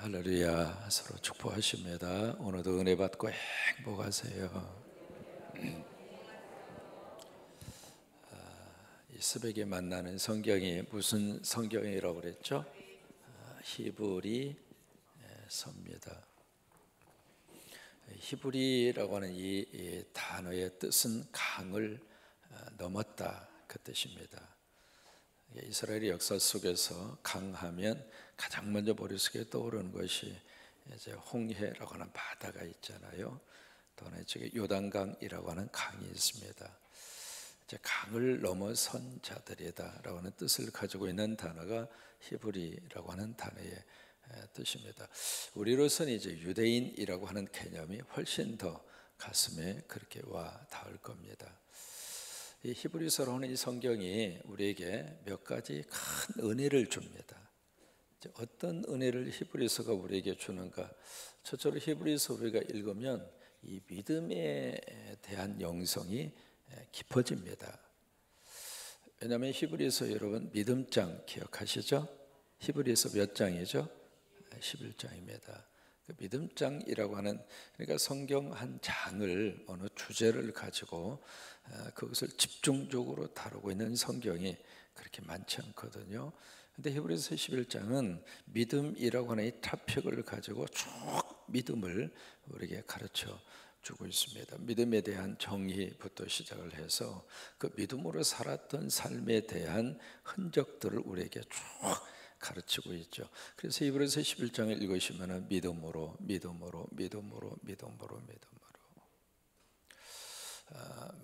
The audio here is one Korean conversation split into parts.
할렐루야. 서로 축복하십니다. 오늘도 은혜 받고 행복하세요. 이 새벽에 만나는 성경이 무슨 성경이라고 그랬죠? 히브리서입니다. 히브리라고 하는 이 단어의 뜻은 강을 넘었다, 그 뜻입니다. 이스라엘의 역사 속에서 강하면 가장 먼저 머릿속에 떠오르는 것이 이제 홍해라고 하는 바다가 있잖아요. 또 하나 이쪽에 요단강이라고 하는 강이 있습니다. 이제 강을 넘어선 자들이다라고 하는 뜻을 가지고 있는 단어가 히브리라고 하는 단어의 뜻입니다. 우리로서는 이제 유대인이라고 하는 개념이 훨씬 더 가슴에 그렇게 와 닿을 겁니다. 이 히브리서로는 이 성경이 우리에게 몇 가지 큰 은혜를 줍니다. 어떤 은혜를 히브리서가 우리에게 주는가? 첫째로 히브리서 우리가 읽으면 이 믿음에 대한 영성이 깊어집니다. 왜냐하면 히브리서 여러분 믿음장 기억하시죠? 히브리서 몇 장이죠? 11장입니다. 그 믿음장이라고 하는, 그러니까 성경 한 장을, 어느 주제를 가지고 그것을 집중적으로 다루고 있는 성경이 그렇게 많지 않거든요. 근데 히브리서 11장은 믿음이라고 하는 이 토픽을 가지고 쭉 믿음을 우리에게 가르쳐 주고 있습니다. 믿음에 대한 정의부터 시작을 해서 그 믿음으로 살았던 삶에 대한 흔적들을 우리에게 쭉 가르치고 있죠. 그래서 히브리서 11장을 읽으시면 믿음으로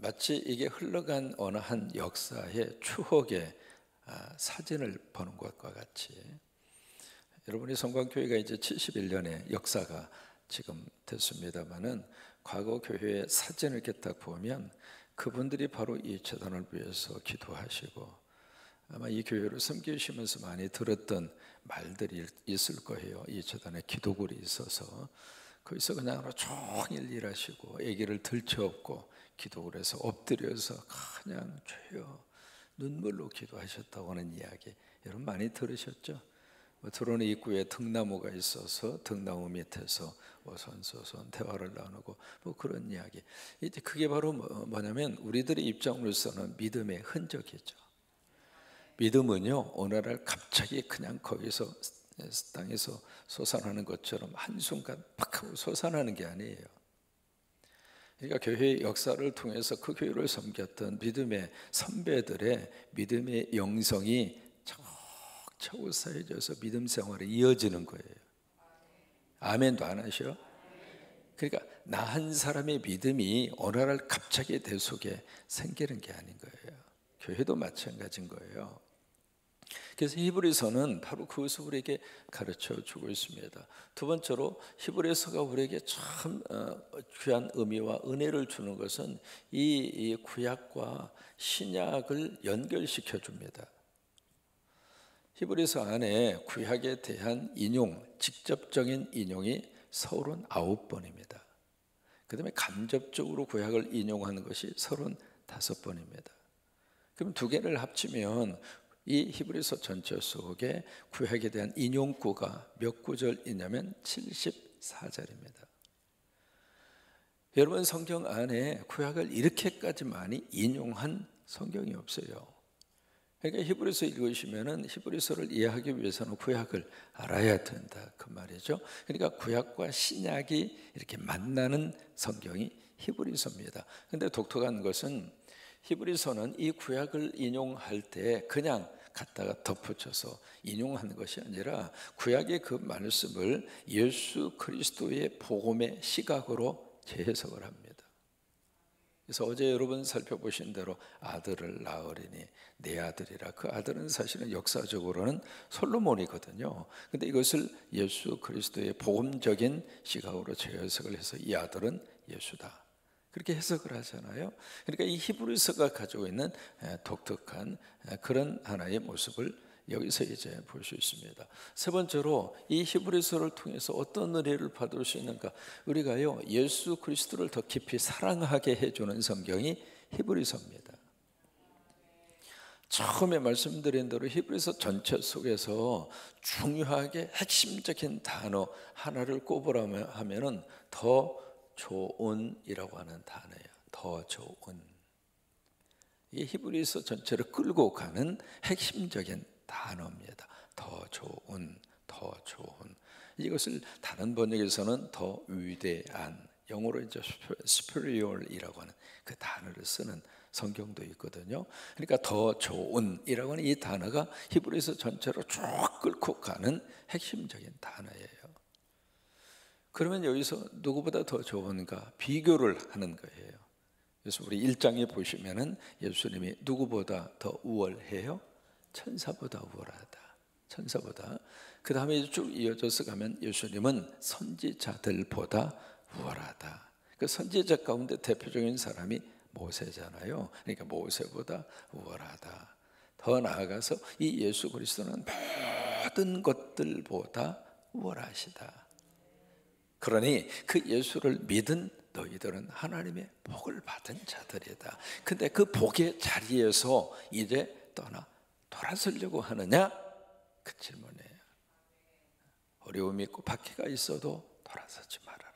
마치 이게 흘러간 어느 한 역사의 추억의 사진을 보는 것과 같이, 여러분이 성광교회가 이제 71년의 역사가 지금 됐습니다마는 과거 교회의 사진을 이렇게 딱 보면 그분들이 바로 이 재단을 위해서 기도하시고, 아마 이 교회를 섬기시면서 많이 들었던 말들이 있을 거예요. 이 재단에 기도굴이 있어서 거기서 그냥 하루 종일 일하시고 아기를 들쳐업고 기도굴에서 엎드려서 그냥 주여 눈물로 기도하셨다고 하는 이야기 여러분 많이 들으셨죠? 들어오는 입구에 등나무가 있어서 등나무 밑에서 오손소손 대화를 나누고 그런 이야기. 이제 그게 바로 뭐냐면 우리들의 입장으로서는 믿음의 흔적이죠. 믿음은요, 오늘날 갑자기 그냥 거기서 땅에서 솟아나는 것처럼 한순간 팍 하고 솟아나는 게 아니에요. 그러니까 교회의 역사를 통해서 그 교회를 섬겼던 믿음의 선배들의 믿음의 영성이 차곡차곡 쌓여져서 믿음 생활에 이어지는 거예요. 아멘도 안 하셔? 그러니까 나 한 사람의 믿음이 오늘날 갑자기 내 속에 생기는 게 아닌 거예요. 교회도 마찬가지인 거예요. 그래서 히브리서는 바로 그것을 우리에게 가르쳐 주고 있습니다. 두 번째로 히브리서가 우리에게 참 귀한 의미와 은혜를 주는 것은 이 구약과 신약을 연결시켜 줍니다. 히브리서 안에 구약에 대한 인용, 직접적인 인용이 39번입니다. 그 다음에 간접적으로 구약을 인용하는 것이 35번입니다. 그럼 두 개를 합치면 이 히브리서 전체 속에 구약에 대한 인용구가 몇 구절이냐면 74절입니다. 여러분 성경 안에 구약을 이렇게까지 많이 인용한 성경이 없어요. 그러니까 히브리서 읽으시면은 히브리서를 이해하기 위해서는 구약을 알아야 된다 그 말이죠. 그러니까 구약과 신약이 이렇게 만나는 성경이 히브리서입니다. 그런데 독특한 것은 히브리서는 이 구약을 인용할 때 그냥 갖다가 덧붙여서 인용하는 것이 아니라 구약의 그 말씀을 예수 그리스도의 복음의 시각으로 재해석을 합니다. 그래서 어제 여러분 살펴보신 대로 아들을 낳으리니 내 아들이라, 그 아들은 사실은 역사적으로는 솔로몬이거든요. 근데 이것을 예수 그리스도의 복음적인 시각으로 재해석을 해서 이 아들은 예수다, 그렇게 해석을 하잖아요. 그러니까 이 히브리서가 가지고 있는 독특한 그런 하나의 모습을 여기서 이제 볼 수 있습니다. 세 번째로 이 히브리서를 통해서 어떤 은혜를 받을 수 있는가? 우리가요, 예수 그리스도를 더 깊이 사랑하게 해주는 성경이 히브리서입니다. 처음에 말씀드린 대로 히브리서 전체 속에서 중요하게 핵심적인 단어 하나를 꼽으라면 하면은 더 좋은이라고 하는 단어예요. 더 좋은. 이게 히브리서 전체를 끌고 가는 핵심적인 단어입니다. 더 좋은, 더 좋은. 이것을 다른 번역에서는 더 위대한, 영어로 이제 superior이라고 하는 그 단어를 쓰는 성경도 있거든요. 그러니까 더 좋은이라고 하는 이 단어가 히브리서 전체로 쭉 끌고 가는 핵심적인 단어예요. 그러면 여기서 누구보다 더 좋은가 비교를 하는 거예요. 그래서 우리 1장에 보시면은 예수님이 누구보다 더 우월해요? 천사보다 우월하다. 천사보다. 그 다음에 쭉 이어져서 가면 예수님은 선지자들보다 우월하다. 그 선지자 가운데 대표적인 사람이 모세잖아요. 그러니까 모세보다 우월하다. 더 나아가서 이 예수 그리스도는 모든 것들보다 우월하시다. 그러니 그 예수를 믿은 너희들은 하나님의 복을 받은 자들이다. 근데 그 복의 자리에서 이제 돌아서려고 하느냐? 그 질문이에요. 어려움이 있고 박해가 있어도 돌아서지 말아라.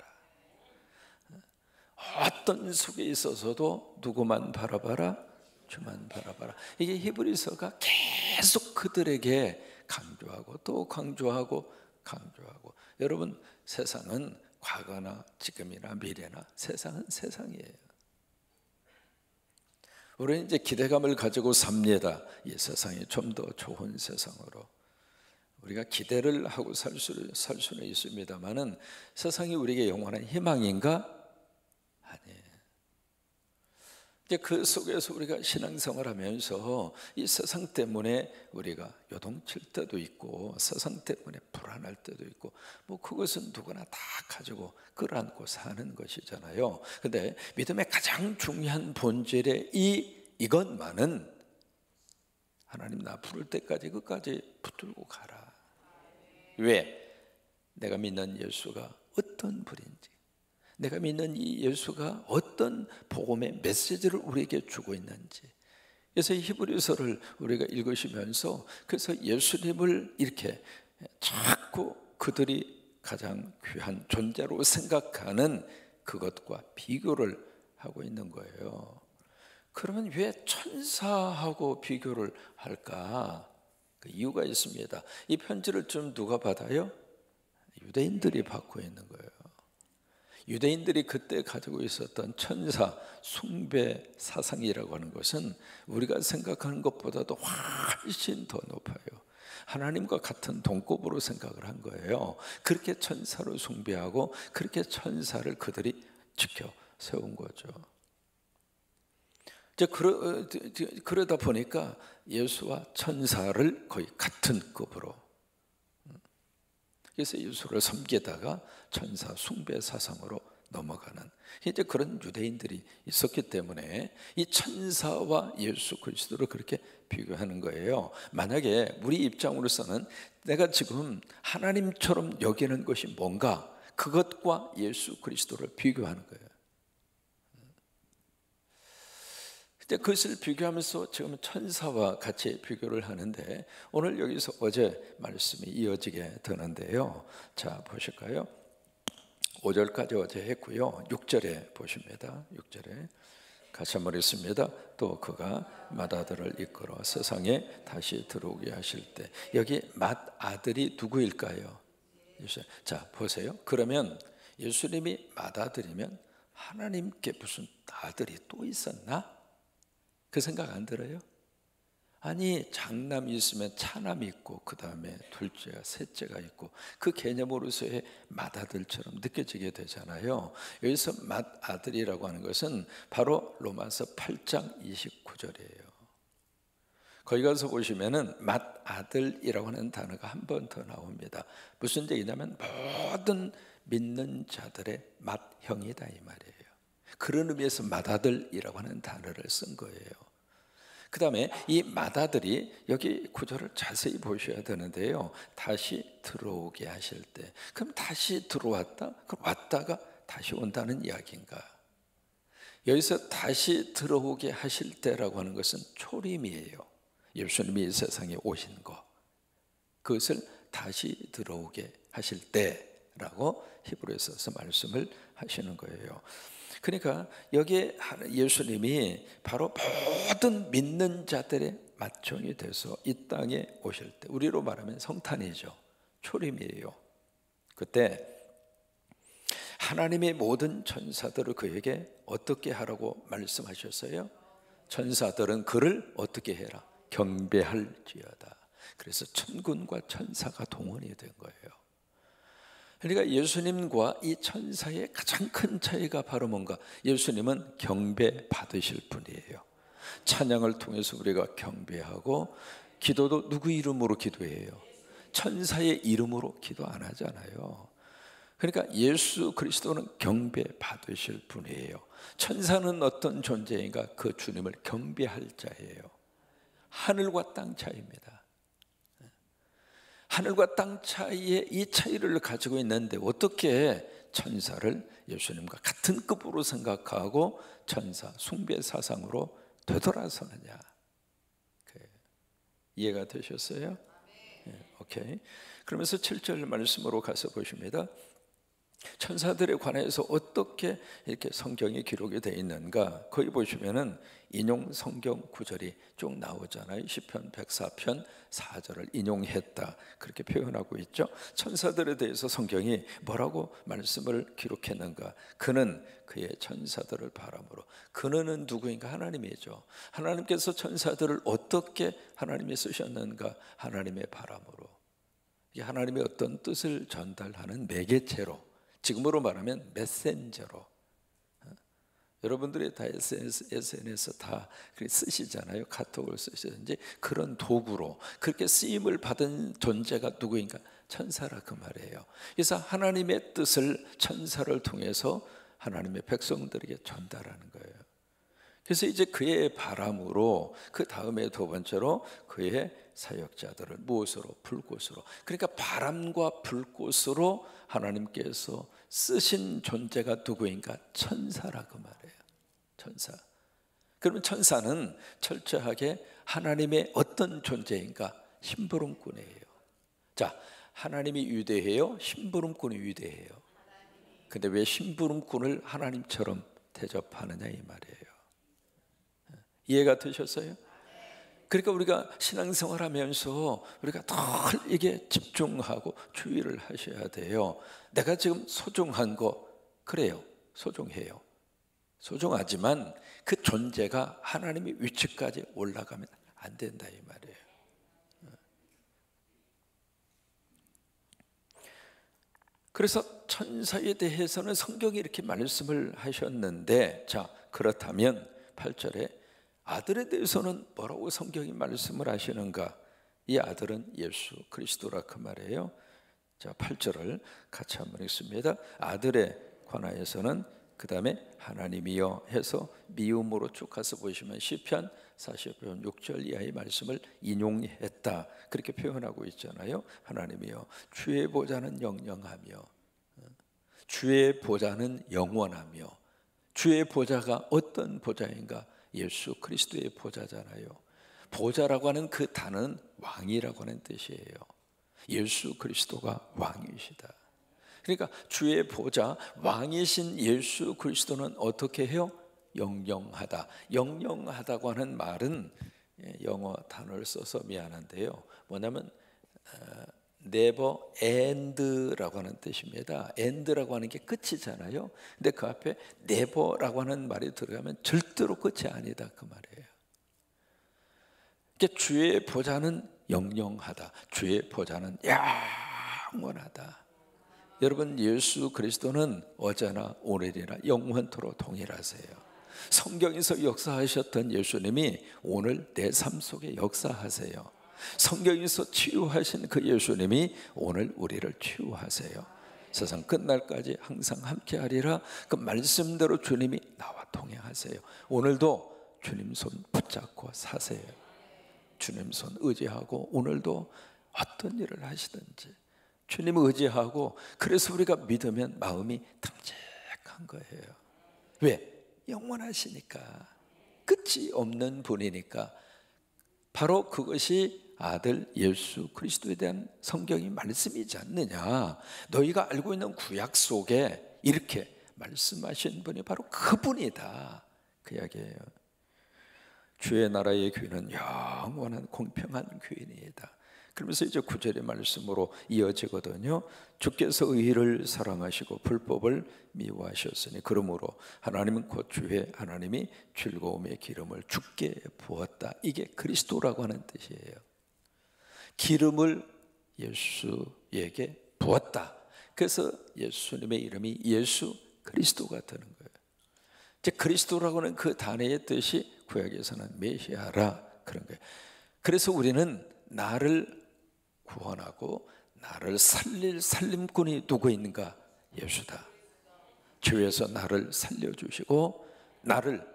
어떤 속에 있어서도 누구만 바라봐라? 주만 바라봐라. 이게 히브리서가 계속 그들에게 강조하고 또 강조하고 강조하고. 여러분, 세상은 과거나 지금이나 미래나 세상은 세상이에요. 우리는 이제 기대감을 가지고 삽니다. 이 세상이 좀 더 좋은 세상으로. 우리가 기대를 하고 살 수는 있습니다만은 세상이 우리에게 영원한 희망인가? 아니에요. 이제 그 속에서 우리가 신앙생활 하면서 이 세상 때문에 우리가 요동칠 때도 있고 세상 때문에 불안할 때도 있고 뭐 그것은 누구나 다 가지고 끌어안고 사는 것이잖아요. 근데 믿음의 가장 중요한 본질의 이것만은 하나님 나 부를 때까지 끝까지 붙들고 가라. 왜? 내가 믿는 예수가 어떤 분인지, 내가 믿는 이 예수가 어떤 복음의 메시지를 우리에게 주고 있는지. 그래서 이 히브리서를 우리가 읽으시면서 그래서 예수님을 이렇게 자꾸 그들이 가장 귀한 존재로 생각하는 그것과 비교를 하고 있는 거예요. 그러면 왜 천사하고 비교를 할까? 그 이유가 있습니다. 이 편지를 좀 누가 받아요? 유대인들이 받고 있는 거예요. 유대인들이 그때 가지고 있었던 천사 숭배 사상이라고 하는 것은 우리가 생각하는 것보다도 훨씬 더 높아요. 하나님과 같은 동급으로 생각을 한 거예요. 그렇게 천사를 숭배하고 그렇게 천사를 그들이 지켜 세운 거죠. 그러다 보니까 예수와 천사를 거의 같은 급으로, 그래서 예수를 섬기다가 천사 숭배 사상으로 넘어가는 이제 그런 유대인들이 있었기 때문에 이 천사와 예수 그리스도를 그렇게 비교하는 거예요. 만약에 우리 입장으로서는 내가 지금 하나님처럼 여기는 것이 뭔가, 그것과 예수 그리스도를 비교하는 거예요. 그것을 비교하면서 지금 천사와 같이 비교를 하는데 오늘 여기서 어제 말씀이 이어지게 되는데요. 자, 보실까요? 5절까지 어제 했고요. 6절에 보십니다. 6절에 같이 한번 읽습니다. 또 그가 맏아들을 이끌어 세상에 다시 들어오게 하실 때, 여기 맏아들이 누구일까요? 자, 보세요. 그러면 예수님이 맏아들이면 하나님께 무슨 아들이 또 있었나? 그 생각 안 들어요? 아니, 장남이 있으면 차남이 있고 그 다음에 둘째가 셋째가 있고 그 개념으로서의 맏아들처럼 느껴지게 되잖아요. 여기서 맏아들이라고 하는 것은 바로 로마서 8장 29절이에요. 거기 가서 보시면은 맏아들이라고 하는 단어가 한 번 더 나옵니다. 무슨 얘기냐면 모든 믿는 자들의 맏형이다 이 말이에요. 그런 의미에서 맏아들이라고 하는 단어를 쓴 거예요. 그 다음에 이 맏아들이 여기 구절을 자세히 보셔야 되는데요. 다시 들어오게 하실 때, 그럼 다시 들어왔다? 그럼 왔다가 다시 온다는 이야기인가? 여기서 다시 들어오게 하실 때라고 하는 것은 초림이에요. 예수님이 이 세상에 오신 것, 그것을 다시 들어오게 하실 때라고 히브리서에서 말씀을 하시는 거예요. 그러니까 여기에 예수님이 바로 모든 믿는 자들의 맏종이 돼서 이 땅에 오실 때, 우리로 말하면 성탄이죠. 초림이에요. 그때 하나님의 모든 천사들을 그에게 어떻게 하라고 말씀하셨어요? 천사들은 그를 어떻게 해라? 경배할지어다. 그래서 천군과 천사가 동원이 된 거예요. 그러니까 예수님과 이 천사의 가장 큰 차이가 바로 뭔가? 예수님은 경배 받으실 분이에요. 찬양을 통해서 우리가 경배하고, 기도도 누구 이름으로 기도해요? 천사의 이름으로 기도 안 하잖아요. 그러니까 예수 그리스도는 경배 받으실 분이에요. 천사는 어떤 존재인가? 그 주님을 경배할 자예요. 하늘과 땅 차이입니다. 하늘과 땅 사이에 이 차이를 가지고 있는데 어떻게 천사를 예수님과 같은 급으로 생각하고 천사 숭배 사상으로 되돌아서느냐? 이해가 되셨어요? 네, 오케이. 그러면서 7절 말씀으로 가서 보십니다. 천사들에 관해서 어떻게 이렇게 성경이 기록이 되어 있는가? 거기 보시면은 인용 성경 구절이 쭉 나오잖아요. 시편 104편 4절을 인용했다, 그렇게 표현하고 있죠. 천사들에 대해서 성경이 뭐라고 말씀을 기록했는가? 그는 그의 천사들을 바람으로. 그는 누구인가? 하나님이죠. 하나님께서 천사들을 어떻게 하나님이 쓰셨는가? 하나님의 바람으로. 이게 하나님의 어떤 뜻을 전달하는 매개체로, 지금으로 말하면 메신저로. 여러분들이 다 SNS 다 쓰시잖아요. 카톡을 쓰시든지 그런 도구로 그렇게 쓰임을 받은 존재가 누구인가? 천사라 그 말이에요. 그래서 하나님의 뜻을 천사를 통해서 하나님의 백성들에게 전달하는 거예요. 그래서 이제 그의 바람으로, 그 다음에 두 번째로 그의 사역자들을 무엇으로? 불꽃으로. 그러니까 바람과 불꽃으로 하나님께서 쓰신 존재가 누구인가? 천사라 그 말이에요. 천사. 그러면 천사는 철저하게 하나님의 어떤 존재인가? 심부름꾼이에요. 자, 하나님이 위대해요? 심부름꾼이 위대해요? 근데 왜 심부름꾼을 하나님처럼 대접하느냐 이 말이에요. 이해가 되셨어요? 그러니까 우리가 신앙생활 하면서 우리가 늘 이게 집중하고 주의를 하셔야 돼요. 내가 지금 소중한 거, 그래요. 소중해요. 소중하지만 그 존재가 하나님의 위치까지 올라가면 안 된다 이 말이에요. 그래서 천사에 대해서는 성경이 이렇게 말씀을 하셨는데, 자, 그렇다면 8절에 아들에 대해서는 뭐라고 성경이 말씀을 하시는가? 이 아들은 예수 그리스도라 그 말이에요. 자, 8절을 같이 한번 읽습니다. 아들에 관하여서는 그 다음에 하나님이여 해서 미음으로 쭉 가서 보시면 시편 40편 6절 이하의 말씀을 인용했다, 그렇게 표현하고 있잖아요. 하나님이여 주의 보좌는 영영하며, 주의 보좌는 영원하며. 주의 보좌가 어떤 보좌인가? 예수 그리스도의 보좌잖아요. 보좌라고 하는 그 단어는 왕이라고 하는 뜻이에요. 예수 그리스도가 왕이시다. 그러니까 주의 보좌, 왕이신 예수 그리스도는 어떻게 해요? 영영하다. 영영하다고 하는 말은 영어 단어를 써서 미안한데요, 뭐냐면 never end라고 하는 뜻입니다. end라고 하는 게 끝이잖아요. 근데 그 앞에 never라고 하는 말이 들어가면 절대로 끝이 아니다 그 말이에요. 그러니까 주의 보좌는 영영하다. 주의 보좌는 영원하다. 여러분, 예수 그리스도는 어제나 오늘이나 영원토록 동일하세요. 성경에서 역사하셨던 예수님이 오늘 내 삶 속에 역사하세요. 성경에서 치유하신 그 예수님이 오늘 우리를 치유하세요. 세상 끝날까지 항상 함께하리라. 그 말씀대로 주님이 나와 동행하세요. 오늘도 주님 손 붙잡고 사세요. 주님 손 의지하고 오늘도 어떤 일을 하시든지 주님을 의지하고, 그래서 우리가 믿으면 마음이 탐직한 거예요. 왜? 영원하시니까, 끝이 없는 분이니까. 바로 그것이 아들 예수 그리스도에 대한 성경의 말씀이지 않느냐. 너희가 알고 있는 구약 속에 이렇게 말씀하신 분이 바로 그분이다, 그 이야기예요. 주의 나라의 교회는 영원한 공평한 교회이다. 그러면서 이제 9절의 말씀으로 이어지거든요. 주께서 의를 사랑하시고 불법을 미워하셨으니 그러므로 하나님은 곧 주의 하나님이 즐거움의 기름을 주께 부었다. 이게 그리스도라고 하는 뜻이에요. 기름을 예수에게 부었다. 그래서 예수님의 이름이 예수 그리스도가 되는 거예요. 이제 그리스도라고 하는 그 단어의 뜻이 구약에서는 메시아라, 그런 거예요. 그래서 우리는 나를 구원하고 나를 살릴 살림꾼이 누구 있는가? 예수다. 죄에서 나를 살려주시고 나를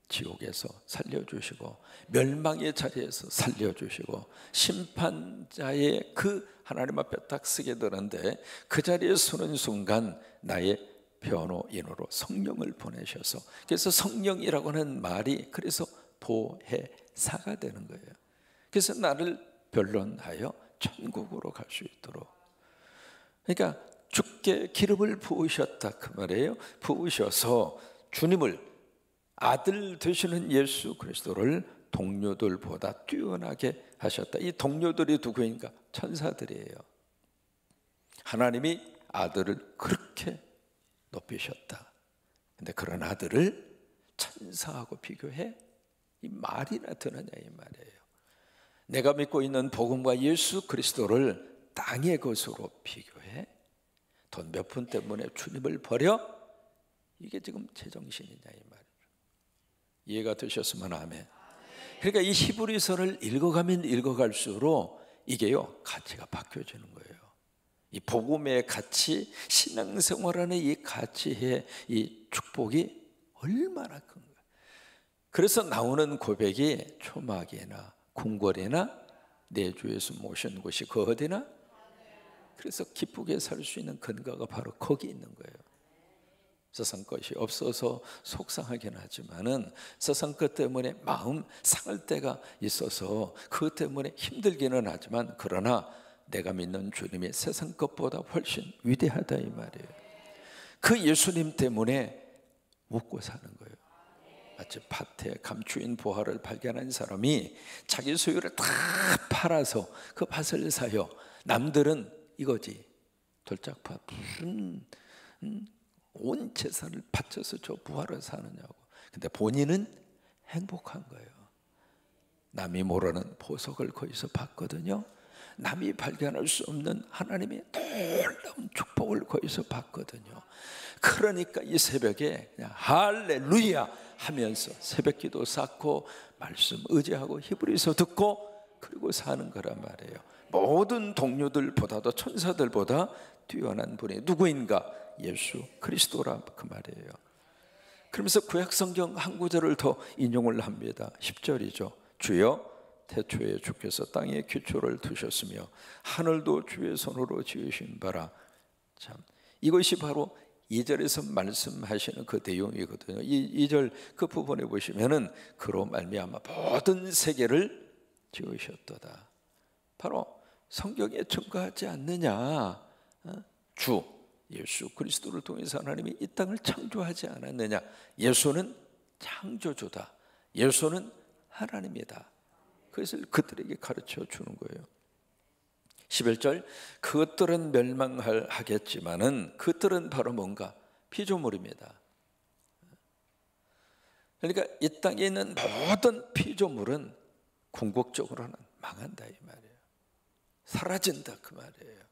지옥에서 살려주시고 멸망의 자리에서 살려주시고 심판자의 그 하나님 앞에 딱 서게 되는데 그 자리에 서는 순간 나의 변호인으로 성령을 보내셔서, 그래서 성령이라고 하는 말이 그래서 보혜사가 되는 거예요. 그래서 나를 변론하여 천국으로 갈 수 있도록, 그러니까 주께 기름을 부으셨다 그 말이에요. 부으셔서 주님을, 아들 되시는 예수 그리스도를 동료들보다 뛰어나게 하셨다. 이 동료들이 누구인가? 천사들이에요. 하나님이 아들을 그렇게 높이셨다. 근데 그런 아들을 천사하고 비교해? 이 말이나 되느냐 이 말이에요. 내가 믿고 있는 복음과 예수 그리스도를 땅의 것으로 비교해? 돈 몇 푼 때문에 주님을 버려? 이게 지금 제정신이냐 이 말이에요. 이해가 되셨으면 아멘. 그러니까 이 히브리서를 읽어가면 읽어갈수록 이게요, 가치가 바뀌어지는 거예요. 이 복음의 가치, 신앙생활하는 이 가치의 이 축복이 얼마나 큰 거예요. 그래서 나오는 고백이 초막이나 궁궐이나 내 주 예수 모신 곳이 그 어디나, 그래서 기쁘게 살 수 있는 근거가 바로 거기 있는 거예요. 세상 것이 없어서 속상하긴 하지만은 세상 것 때문에 마음 상할 때가 있어서 그 때문에 힘들기는 하지만, 그러나 내가 믿는 주님이 세상 것보다 훨씬 위대하다 이 말이에요. 그 예수님 때문에 먹고 사는 거예요. 마치 밭에 감추인 보화를 발견한 사람이 자기 소유를 다 팔아서 그 밭을 사요. 남들은 이거지, 돌짝밭 무슨 온 재산을 바쳐서 저 부활을 사느냐고. 근데 본인은 행복한 거예요. 남이 모르는 보석을 거기서 봤거든요. 남이 발견할 수 없는 하나님의 놀라운 축복을 거기서 봤거든요. 그러니까 이 새벽에 그냥 할렐루야 하면서 새벽 기도 쌓고 말씀 의지하고 히브리서 듣고 그리고 사는 거란 말이에요. 모든 동료들보다도 천사들보다 뛰어난 분이 누구인가? 예수 그리스도라 그 말이에요. 그러면서 구약성경 한 구절을 더 인용을 합니다. 10절이죠. 주여 태초에 주께서 땅에 기초를 두셨으며 하늘도 주의 손으로 지으신 바라. 참, 이것이 바로 2절에서 말씀하시는 그 내용이거든요. 2절 그 부분에 보시면은 그로 말미암아 모든 세계를 지으셨도다. 바로 성경에 증거하지 않느냐? 주 예수 그리스도를 통해서 하나님이 이 땅을 창조하지 않았느냐? 예수는 창조주다. 예수는 하나님이다. 그것을 그들에게 가르쳐 주는 거예요. 11절 그것들은 멸망하겠지만은 그것들은 바로 뭔가? 피조물입니다. 그러니까 이 땅에 있는 모든 피조물은 궁극적으로는 망한다 이 말이에요. 사라진다 그 말이에요.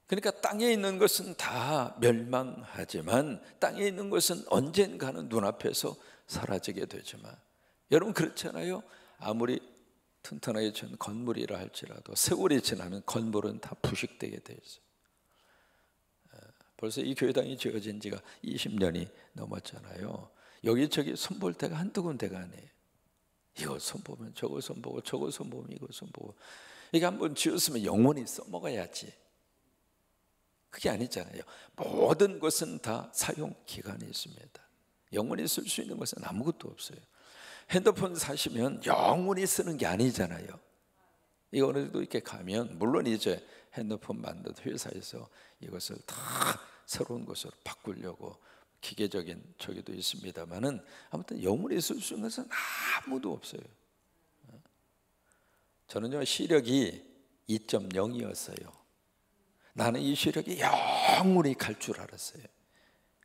그러니까 땅에 있는 것은 다 멸망하지만 땅에 있는 것은 언젠가는 눈앞에서 사라지게 되지만, 여러분 그렇잖아요. 아무리 튼튼하게 전 건물이라 할지라도 세월이 지나면 건물은 다 부식되게 돼 있어요. 벌써 이 교회당이 지어진 지가 20년이 넘었잖아요. 여기저기 손볼 데가 한두 군데가 아니에요. 이거 손보면 저거 손보고 저거 손보면 이거 손보고. 이게 한번 지었으면 영원히 써먹어야지. 그게 아니잖아요. 모든 것은 다 사용 기간이 있습니다. 영원히 쓸 수 있는 것은 아무것도 없어요. 핸드폰 사시면 영원히 쓰는 게 아니잖아요. 이 어느 정도 이렇게 가면 물론 이제 핸드폰 만든 회사에서 이것을 다 새로운 것으로 바꾸려고 기계적인 저기도 있습니다만은 아무튼 영원히 쓸 수 있는 것은 아무도 없어요. 저는요 시력이 2.0이었어요. 나는 이 시력이 영원히 갈 줄 알았어요.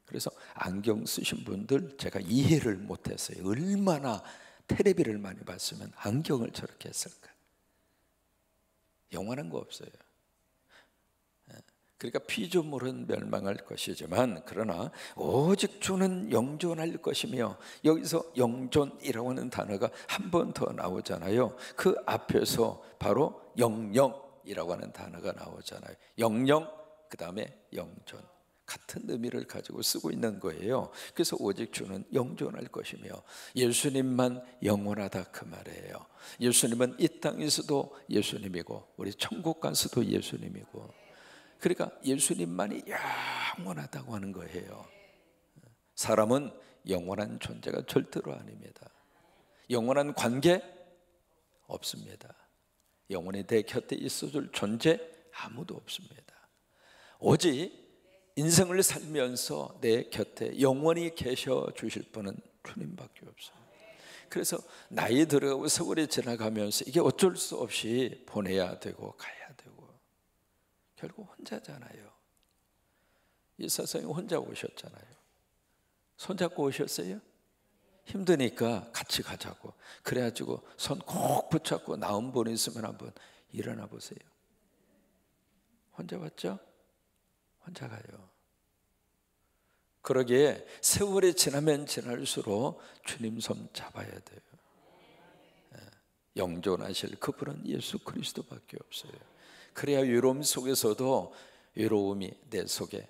그래서 안경 쓰신 분들 제가 이해를 못했어요. 얼마나 텔레비를 많이 봤으면 안경을 저렇게 했을까. 영원한 거 없어요. 그러니까 피조물은 멸망할 것이지만 그러나 오직 주는 영존할 것이며, 여기서 영존이라고 하는 단어가 한 번 더 나오잖아요. 그 앞에서 바로 영영이라고 하는 단어가 나오잖아요. 영영 그 다음에 영존, 같은 의미를 가지고 쓰고 있는 거예요. 그래서 오직 주는 영존할 것이며 예수님만 영원하다 그 말이에요. 예수님은 이 땅에서도 예수님이고 우리 천국 가서도 예수님이고, 그러니까 예수님만이 영원하다고 하는 거예요. 사람은 영원한 존재가 절대로 아닙니다. 영원한 관계 없습니다. 영원히 내 곁에 있어줄 존재 아무도 없습니다. 오직 인생을 살면서 내 곁에 영원히 계셔 주실 분은 주님밖에 없어요. 그래서 나이 들어가고 세월이 지나가면서 이게 어쩔 수 없이 보내야 되고 가야 되고 결국 혼자잖아요. 이 세상에 혼자 오셨잖아요. 손잡고 오셨어요? 힘드니까 같이 가자고. 그래가지고 손 꼭 붙잡고 나온 분 있으면 한번 일어나 보세요. 혼자 왔죠? 혼자 가요. 그러기에 세월이 지나면 지날수록 주님 손 잡아야 돼요. 영존하실 그분은 예수 그리스도밖에 없어요. 그래야 외로움 속에서도 외로움이 내 속에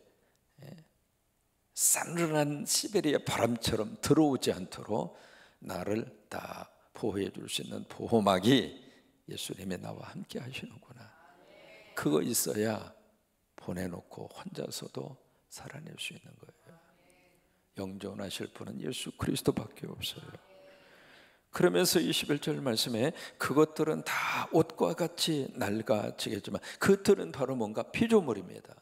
싸늘한 시베리아 바람처럼 들어오지 않도록 나를 다 보호해 줄 수 있는 보호막이 예수님이 나와 함께 하시는구나. 그거 있어야 보내놓고 혼자서도 살아낼 수 있는 거예요. 영존하실 분은 예수 그리스도밖에 없어요. 그러면서 21절 말씀에 그것들은 다 옷과 같이 낡아지겠지만, 그것들은 바로 뭔가 피조물입니다.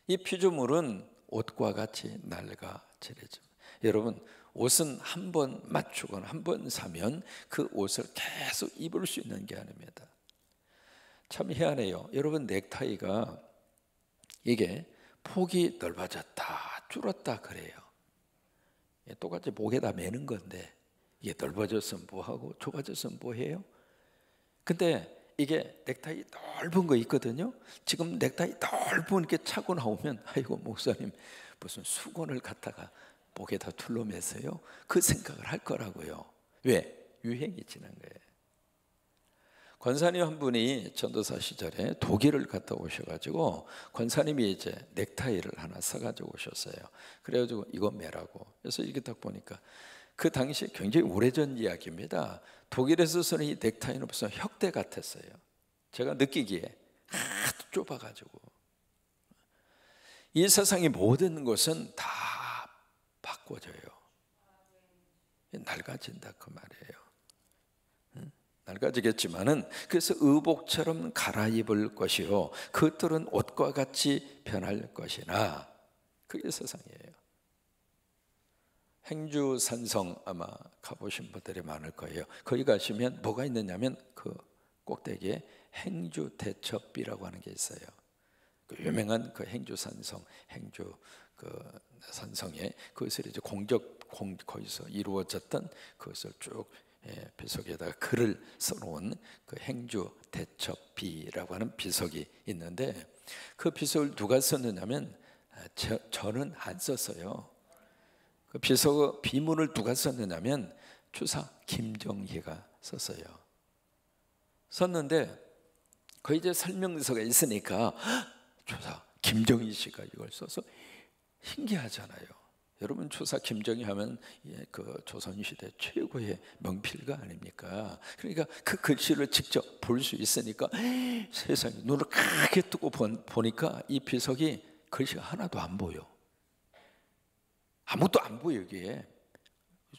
이 피조물은 옷과 같이 낡아지겠지만, 여러분 옷은 한 번 맞추거나 한 번 사면 그 옷을 계속 입을 수 있는 게 아닙니다. 참 희한해요. 여러분 넥타이가 이게 폭이 넓어졌다 줄었다 그래요. 똑같이 목에다 매는 건데 이게 넓어졌으면 뭐하고 좁아졌으면 뭐해요? 근데 이게 넥타이 넓은 거 있거든요. 지금 넥타이 넓은 게 차고 나오면 아이고 목사님 무슨 수건을 갖다가 목에다 둘러맸어요? 그 생각을 할 거라고요. 왜? 유행이 지난 거예요. 권사님 한 분이 전도사 시절에 독일을 갔다 오셔가지고 권사님이 이제 넥타이를 하나 사가지고 오셨어요. 그래가지고 이거 매라고. 그래서 이렇게 딱 보니까 그 당시 굉장히 오래전 이야기입니다. 독일에서 쓰는 이 넥타이는 무슨 혁대 같았어요. 제가 느끼기에 하도 좁아가지고. 이 세상의 모든 것은 다 바꿔져요. 낡아진다 그 말이에요. 낡아지겠지만은 그래서 의복처럼 갈아입을 것이요 그것들은 옷과 같이 변할 것이나, 그게 세상이에요. 행주산성 아마 가보신 분들이 많을 거예요. 거기 가시면 뭐가 있느냐면 그 꼭대기에 행주대첩비라고 하는 게 있어요. 그 유명한 그 행주산성, 행주 그 산성에 그것을 이제 거기서 이루어졌던 그것을 쭉 비석에다가 글을 써놓은 그 행주대첩비라고 하는 비석이 있는데, 그 비석을 누가 썼느냐면 저는 안 썼어요. 그 비석 비문을 누가 썼느냐면 주사 김정희가 썼어요. 썼는데 그 이제 설명서가 있으니까 주사 김정희 씨가 이걸 써서 신기하잖아요. 여러분 주사 김정희 하면 그 조선시대 최고의 명필가 아닙니까? 그러니까 그 글씨를 직접 볼 수 있으니까 세상에 눈을 크게 뜨고 보니까 이 비석이 글씨가 하나도 안 보여. 아무것도 안 보여. 이게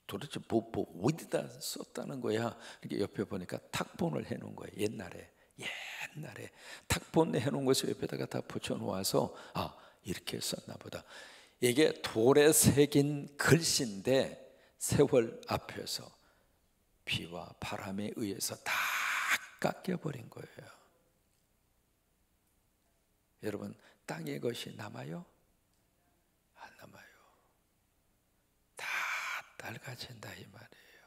도대체 뭐 어디다 썼다는 거야? 이렇게 옆에 보니까 탁본을 해놓은 거예요. 옛날에 탁본 해놓은 것을 옆에다가 다 붙여놓아서 이렇게 썼나 보다. 이게 돌에 새긴 글씨인데 세월 앞에서 비와 바람에 의해서 다 깎여버린 거예요. 여러분, 땅의 것이 남아요? 안 남아요. 다 낡아진다 이 말이에요.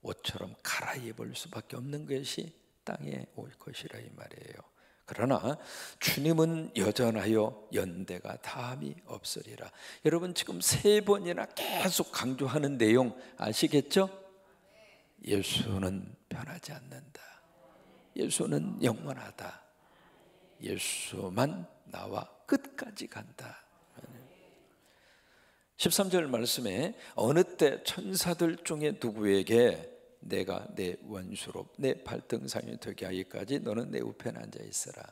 옷처럼 갈아입을 수밖에 없는 것이 땅에 올 것이라 이 말이에요. 그러나 주님은 여전하여 연대가 다함이 없으리라. 여러분, 지금 3번이나 계속 강조하는 내용 아시겠죠? 예수는 변하지 않는다. 예수는 영원하다. 예수만 나와 끝까지 간다. 13절 말씀에 어느 때 천사들 중에 누구에게 내가 내 원수로 내 발등상이 되게 하기까지 너는 내 우편에 앉아 있어라.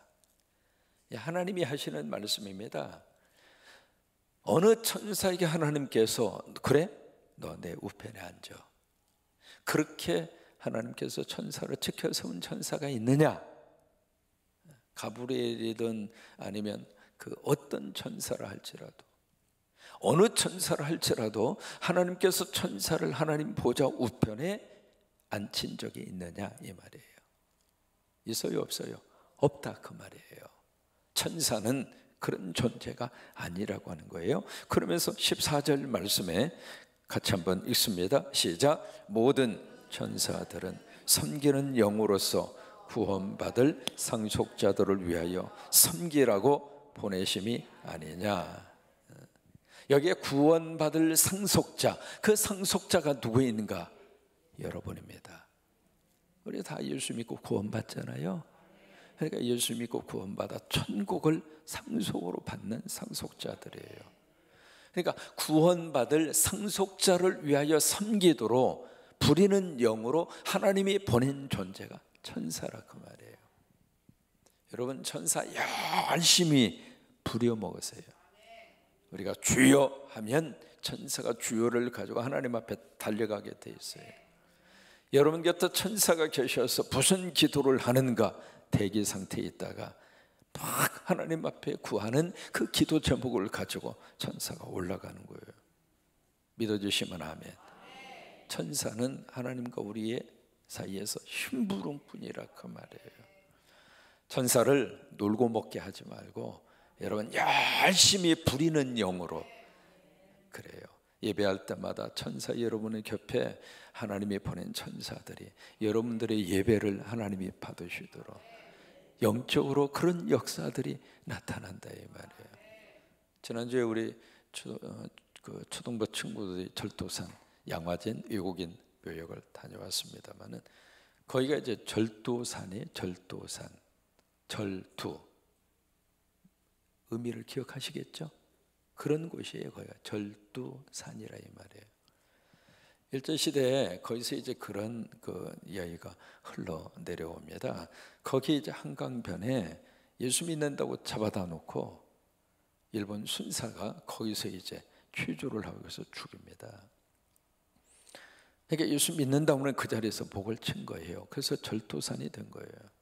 하나님이 하시는 말씀입니다. 어느 천사에게 하나님께서 그래? 너 내 우편에 앉아. 그렇게 하나님께서 천사를 지켜 세운 천사가 있느냐? 가브리엘이든 아니면 그 어떤 천사라 할지라도, 어느 천사를 할지라도 하나님께서 천사를 하나님 보좌 우편에 앉힌 적이 있느냐 이 말이에요. 있어요 없어요? 없다 그 말이에요. 천사는 그런 존재가 아니라고 하는 거예요. 그러면서 14절 말씀에 같이 한번 읽습니다. 시작. 모든 천사들은 섬기는 영으로서 구원받을 상속자들을 위하여 섬기라고 보내심이 아니냐. 여기에 구원받을 상속자, 그 상속자가 누구에 있는가? 여러분입니다. 우리 다 예수 믿고 구원받잖아요. 그러니까 예수 믿고 구원받아 천국을 상속으로 받는 상속자들이에요. 그러니까 구원받을 상속자를 위하여 섬기도록 부리는 영으로 하나님이 보낸 존재가 천사라 그 말이에요. 여러분, 천사 열심히 부려먹으세요. 우리가 주여 하면 천사가 주여를 가지고 하나님 앞에 달려가게 돼 있어요. 여러분 곁에 천사가 계셔서 무슨 기도를 하는가 대기 상태에 있다가 막 하나님 앞에 구하는 그 기도 제목을 가지고 천사가 올라가는 거예요. 믿어주시면 아멘. 천사는 하나님과 우리의 사이에서 심부름꾼이라 그 말이에요. 천사를 놀고 먹게 하지 말고 여러분 열심히 부리는 영으로, 그래요. 예배할 때마다 천사 여러분의 곁에 하나님이 보낸 천사들이 여러분들의 예배를 하나님이 받으시도록 영적으로 그런 역사들이 나타난다 이 말이에요. 지난주에 우리 초등부 친구들이 절도산 양화진 외국인 교역을 다녀왔습니다만은 거기가 이제 절도산이 절도산, 절두 의미를 기억하시겠죠? 그런 곳이에요. 거기가 절두산이라 이 말이에요. 일제시대에 거기서 이제 그런 그 이야기가 흘러 내려옵니다. 거기 이제 한강변에 예수 믿는다고 잡아다 놓고 일본 순사가 거기서 이제 취조를 하고 해서 죽입니다. 그러니까 예수 믿는다고는 그 자리에서 복을 친 거예요. 그래서 절도산이 된 거예요.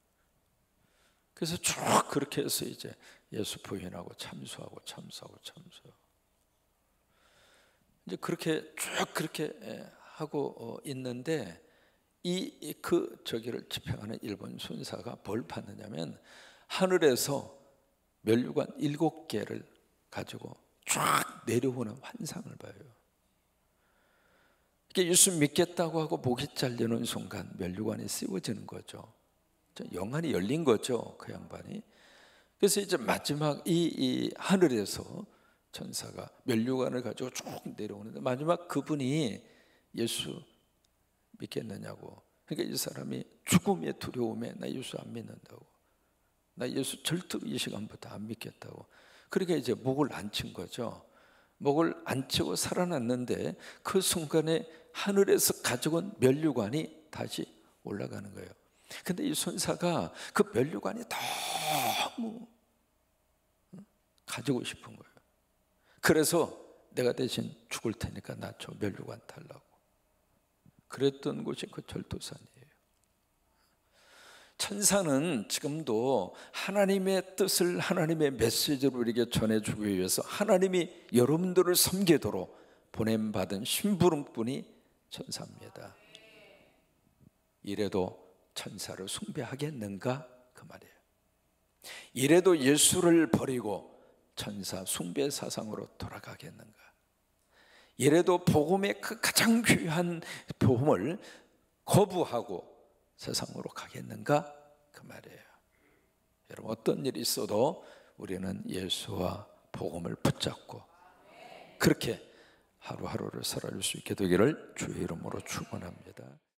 그래서 쭉 그렇게 해서 이제 예수 부인하고 참수하고 이제 그렇게 쭉 그렇게 하고 있는데 저기를 집행하는 일본 순사가 뭘 봤느냐면 하늘에서 면류관 7개를 가지고 쫙 내려오는 환상을 봐요. 이렇게 예수 믿겠다고 하고 목이 잘리는 순간 면류관이 씌워지는 거죠. 영안이 열린 거죠, 그 양반이. 그래서 이제 마지막 이 하늘에서 천사가 면류관을 가지고 쭉 내려오는데 마지막 그분이 예수 믿겠느냐고. 그러니까 이 사람이 죽음의 두려움에 나 예수 안 믿는다고, 나 예수 절대 이 시간부터 안 믿겠다고. 그러니까 이제 목을 안 친 거죠. 목을 안 치고 살아났는데 그 순간에 하늘에서 가져온 면류관이 다시 올라가는 거예요. 근데 이 순사가 그 면류관이 너무 가지고 싶은 거예요. 그래서 내가 대신 죽을 테니까 나 저 면류관 달라고 그랬던 곳이 그 절도산이에요. 천사는 지금도 하나님의 뜻을, 하나님의 메시지를 우리에게 전해주기 위해서 하나님이 여러분들을 섬기도록 보냄받은 심부름꾼이 천사입니다. 이래도 천사를 숭배하겠는가? 그 말이에요. 이래도 예수를 버리고 천사 숭배 사상으로 돌아가겠는가? 이래도 복음의 그 가장 귀한 복음을 거부하고 세상으로 가겠는가? 그 말이에요. 여러분, 어떤 일이 있어도 우리는 예수와 복음을 붙잡고 그렇게 하루하루를 살아갈 수 있게 되기를 주의 이름으로 축원합니다.